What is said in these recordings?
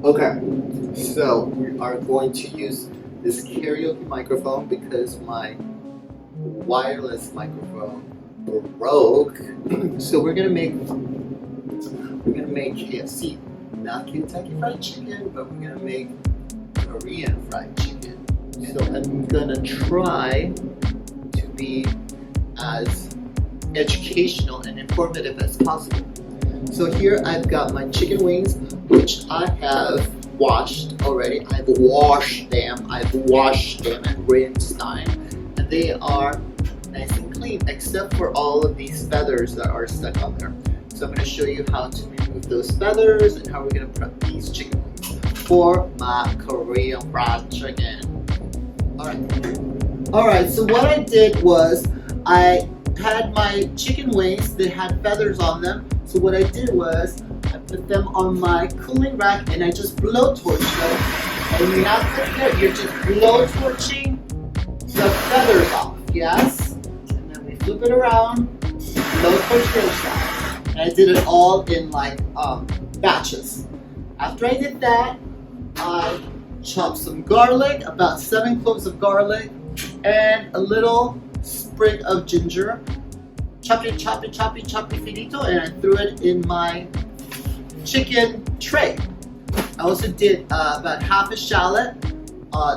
Okay, so we are going to use this karaoke microphone because my wireless microphone broke. So we're gonna make KFC, not Kentucky Fried Chicken, but we're gonna make Korean fried chicken. So I'm gonna try to be as educational and informative as possible. So here I've got my chicken wings, which I have washed already. I've washed them and rinsed them, and they are nice and clean, except for all of these feathers that are stuck on there. So I'm going to show you how to remove those feathers and how we're going to prep these chicken wings for my Korean fried chicken. Alright, so what I did was I had my chicken wings that had feathers on them. So what I did was I put them on my cooling rack and I just blowtorched them. And you're not putting it, you're just blowtorching the feathers off, yes? And then we flip it around, blowtorch the other side. And I did it all in like batches. After I did that, I chopped some garlic, about 7 cloves of garlic, and a little sprig of ginger. Chopped it finito, and I threw it in my chicken tray. I also did about half a shallot,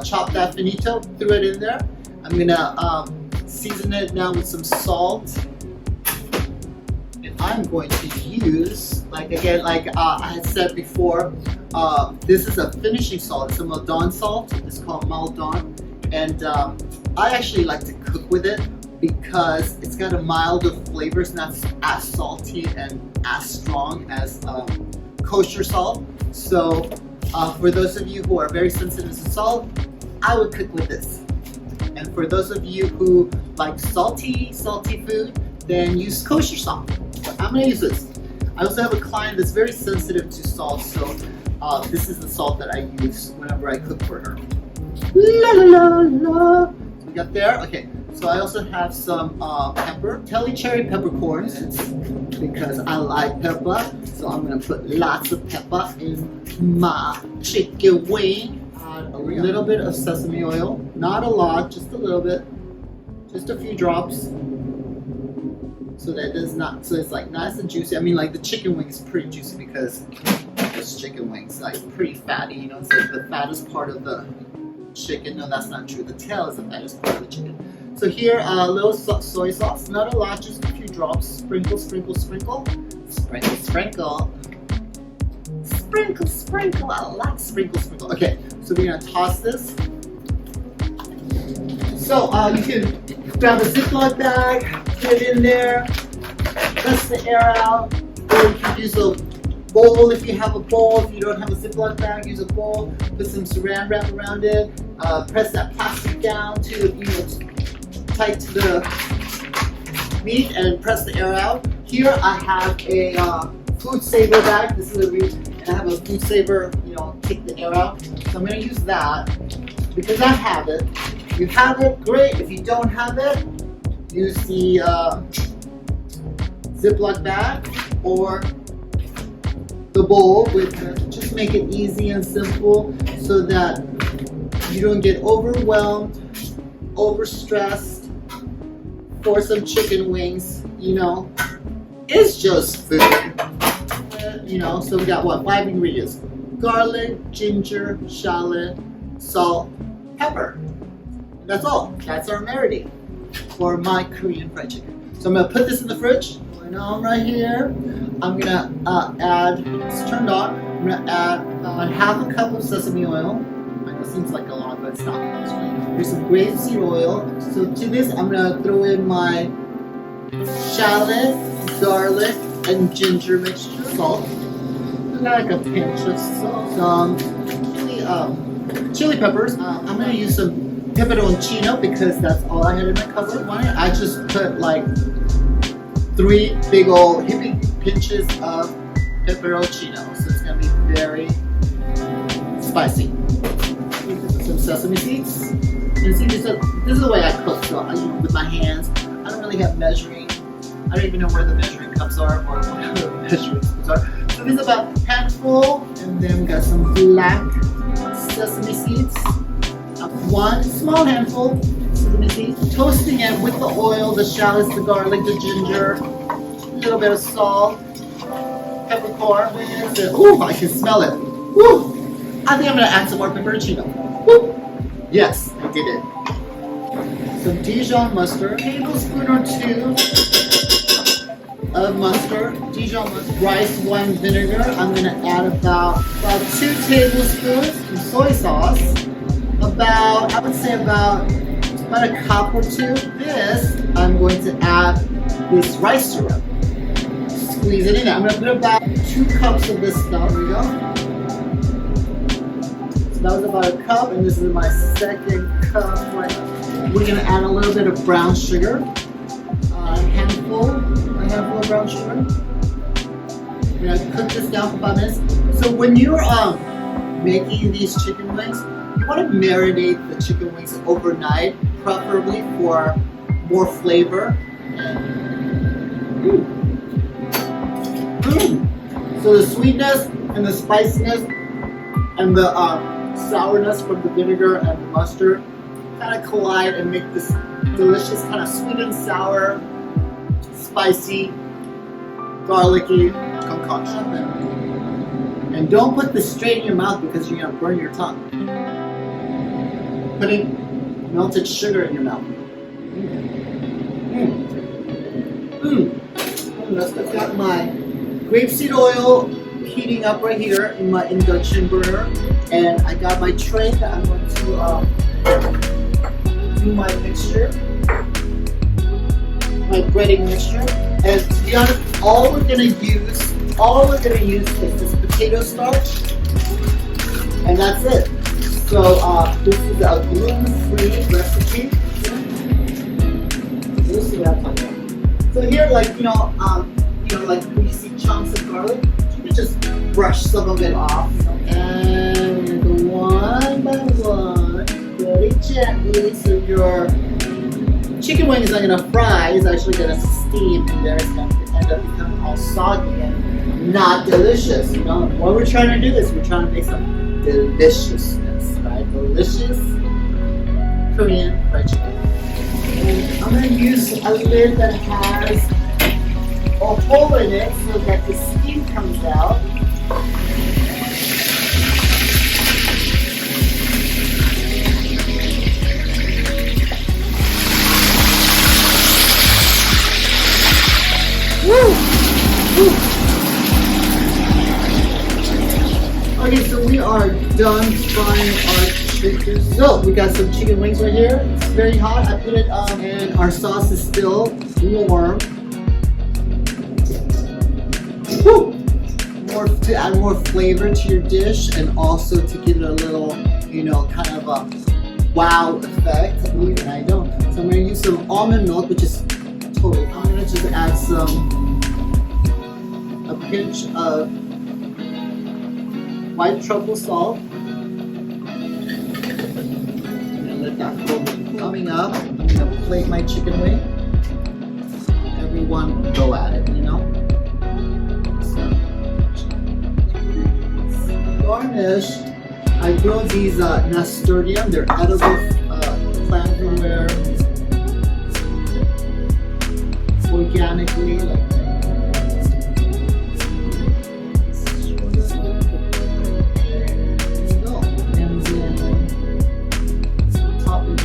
chopped that finito, threw it in there. I'm gonna season it now with some salt. And I'm going to use, I had said before, this is a finishing salt. It's a Maldon salt. It's called Maldon. And I actually like to cook with it because it's got a milder flavor. It's not as salty and as strong as kosher salt. So for those of you who are very sensitive to salt, I would cook with this. And for those of you who like salty food, then use kosher salt. So I'm gonna use this. I also have a client that's very sensitive to salt, so this is the salt that I use whenever I cook for her. La la la la. So we got there. Okay. So I also have some pepper, Telly cherry peppercorns, because I like pepper. So I'm gonna put lots of pepper in my chicken wing. Add a little bit of sesame oil, not a lot, just a little bit, just a few drops, so that does not. So it's like nice and juicy. I mean, like the chicken wing is pretty juicy because this chicken wing's like pretty fatty. You know, it's like the fattest part of the chicken. No, that's not true. The tail is the fattest part of the chicken. So here, a little soy sauce, not a lot, just a few drops. Sprinkle, sprinkle, sprinkle. Sprinkle, sprinkle. Sprinkle, sprinkle. I like sprinkle, sprinkle. Okay, so we're gonna toss this. So you can grab a Ziploc bag, put it in there, press the air out, or you can use a bowl if you have a bowl. If you don't have a Ziploc bag, use a bowl. Put some saran wrap around it. Press that plastic down to, tight to the meat and press the air out. Here I have a food saver bag. This is and I have a food saver, take the air out. So I'm gonna use that because I have it. If you have it, great. If you don't have it, use the Ziploc bag or the bowl with it. Just make it easy and simple so that you don't get overwhelmed, overstressed for some chicken wings. It's just food. So we got 5 ingredients: garlic, ginger, shallot, salt, pepper. And that's all. That's our marinade for my Korean fried chicken. So I'm gonna put this in the fridge. Right here. I'm gonna add, it's turned on, I'm gonna add about half a cup of sesame oil. I know it seems like a lot, but it's not. There's some grapeseed oil. So to this, I'm gonna throw in my shallot, garlic, and ginger mixture, salt, like a pinch of salt, some chili peppers. I'm gonna use some peperoncino because that's all I had in my cupboard. I just put like 3 big old hippie pinches of pepperoncino, so it's gonna be very spicy. Some sesame seeds. And see, this is the way I cook. So with my hands. I don't really have measuring. I don't even know where the measuring cups are or whatever the measuring spoons are. So this is about a handful, and And then we got some black sesame seeds. One small handful sesame seeds. Toasting it with the oil, the shallots, the garlic, the ginger, a little bit of salt, peppercorn. Ooh, I can smell it. Woo! I think I'm gonna add some more pepperoncino. Woo! Yes, I did it. Some Dijon mustard, tablespoon or 2 of mustard, Dijon mustard, rice wine vinegar. I'm gonna add about 2 tablespoons of soy sauce. I would say about a cup or 2. This, I'm going to add this rice syrup. Squeeze it in there. I'm gonna put about 2 cups of this stuff. Here we go. So that was about a cup, and this is my second cup. Right. We're gonna add a little bit of brown sugar. A handful of brown sugar. We're gonna cook this down for 5 minutes. So when you're making these chicken wings, you want to marinate the chicken wings overnight, preferably for more flavor. So the sweetness and the spiciness and the sourness from the vinegar and the mustard kind of collide and make this delicious kind of sweet and sour, spicy, garlicky concoction. And don't put this straight in your mouth because you're gonna burn your tongue. Putting melted sugar in your mouth. I've got my grapeseed oil heating up right here in my induction burner, and I got my tray that I'm going to do my mixture, my breading mixture. And to be honest, all we're gonna use is this potato starch, and that's it. So this is a gluten-free recipe. So here, like like when you see chunks of garlic, you just brush some of it off, and we're gonna go one by one, very gently, so your chicken wing is not gonna fry; it's actually gonna steam, and there it's gonna end up becoming all soggy and not delicious. You know, what we're trying to do is we're trying to make some deliciousness, right? Delicious Korean fried chicken. And I'm gonna use a lid that has a hole in it so that the steam comes out. Woo! Woo! Okay, so we are done frying our chicken. So we got some chicken wings right here. It's very hot. I put it and our sauce is still warm. Woo! To add more flavor to your dish, and also to give it a little, kind of a wow effect. And I don't. So I'm gonna use some almond milk, which is totally. I'm gonna just add a pinch of white truffle salt. I'm gonna let that go. Coming up, I'm gonna plate my chicken wing. Everyone go at it, Garnish. I grow these nasturtium. They're edible plant where organically. There you go. And then top it.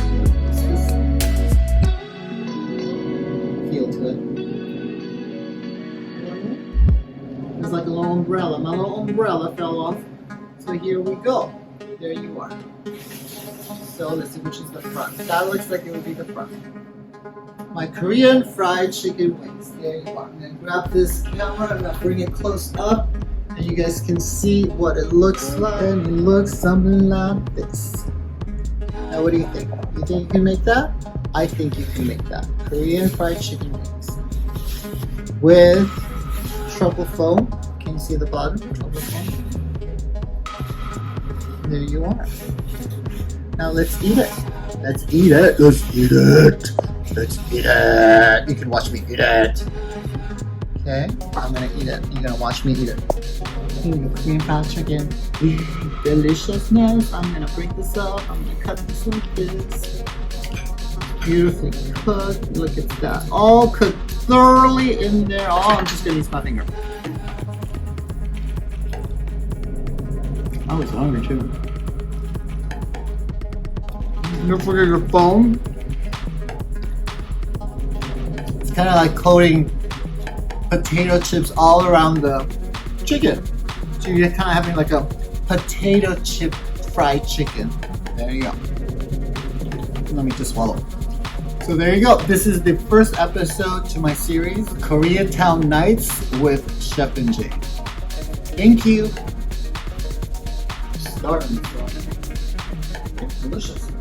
Feel to it. It's like a little umbrella. My little umbrella fell off. So here we go. There you are. So let's see which is the front. That looks like it would be the front. My Korean fried chicken wings. There you are. I'm gonna grab this camera and I'll bring it close up, and you guys can see what it looks like. And it looks something like this. Now, what do you think? You think you can make that? I think you can make that. Korean fried chicken wings with truffle foam. Can you see the bottom? Truffle foam. There you are. Now let's eat it. Let's eat it. Let's eat it. Let's eat it. You can watch me eat it. Okay? I'm gonna eat it. You're gonna watch me eat it. the Korean fried chicken. Deliciousness. I'm gonna break this up. I'm gonna cut this like this. Beautifully cooked. Look at that. All cooked thoroughly in there. Oh, I'm just gonna use my finger. I was hungry too. Don't forget your phone. It's kind of like coating potato chips all around the chicken. So you're kind of having like a potato chip fried chicken. There you go. Let me just swallow. So there you go. This is the first episode to my series, Koreatown Nights with Chef and Jay. Thank you. Starting. It's delicious.